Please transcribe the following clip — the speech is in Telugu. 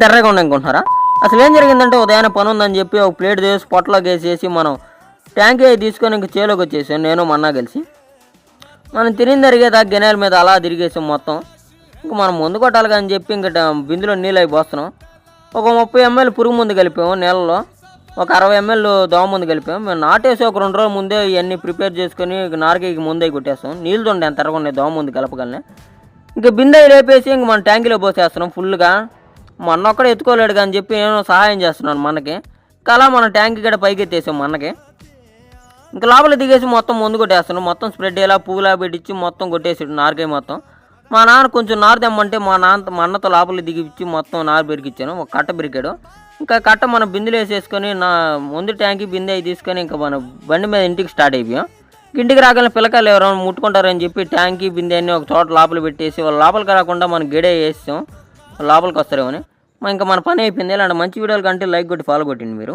తెర్రగా ఉండనుకుంటున్నారా? అసలు ఏం జరిగిందంటే ఉదయాన్నే పని ఉందని చెప్పి ఒక ప్లేట్ తీసి పొట్టలోకి వేసేసి మనం ట్యాంక్ తీసుకొని ఇంక చేలోకి వచ్చేసాం నేను మన్నా కలిసి. మనం తిరిగి తిరిగేదా గిన్నెల మీద అలా తిరిగేసాం మొత్తం. ఇంక మనం ముందు కొట్టాలి అని చెప్పి ఇంక బిందులో నీళ్ళు అవి పోస్తున్నాం. ఒక 30 ml పురుగు ముందు కలిపాము నీళ్ళలో, ఒక 60 ml దోమ ముందు కలిపాము. మేము నాటేసి ఒక 2 రోజుల ముందే ఇవన్నీ ప్రిపేర్ చేసుకొని నారకి ముందే కొట్టేస్తాం. నీళ్ళు ఉండే ఎంత ఎరగొండే దోమ ముందు కలపగలనే. ఇంక బిందె లేపేసి ఇంక మన ట్యాంకీలో పోసేస్తున్నాం ఫుల్గా. మొన్న ఒక్కడే ఎత్తుకోలేడు కానీ చెప్పి నేను సహాయం చేస్తున్నాను మనకి. అలా మన ట్యాంక్ కూడా పైకి ఎత్తేసాం మనకి. ఇంకా లోపల దిగేసి మొత్తం ముందు కొట్టేస్తున్నాం. మొత్తం స్ప్రెడ్ అయ్యేలా పువ్వులా పెట్టించి మొత్తం కొట్టేసాడు నారకాయ మొత్తం. మా నాన్న కొంచెం నారు తెమ్మంటే మా అన్నతో లోపల దిగిచ్చి మొత్తం నారు బెరికిచ్చాను. ఒక కట్ట బెరికాడు. ఇంకా కట్ట మన బిందెలు వేసేసుకొని నా ముందు ట్యాంకి బిందె అవి తీసుకొని ఇంకా మన బండి మీద ఇంటికి స్టార్ట్ అయిపోయాం. ఇంటికి రాగానే పిల్లకాయలు ఎవరైనా ముట్టుకుంటారని చెప్పి ట్యాంకి బిందె అన్ని ఒక చోట లోపల పెట్టేసి వాళ్ళు లోపలికి రాకుండా మనం గెడే వేసాం లోపలికి వస్తారేమని. ఇంకా మన పని అయిపోయింది. ఇలాంటి మంచి వీడియోలు కంటే లైక్ కొట్టి ఫాలో కొట్టింది మీరు.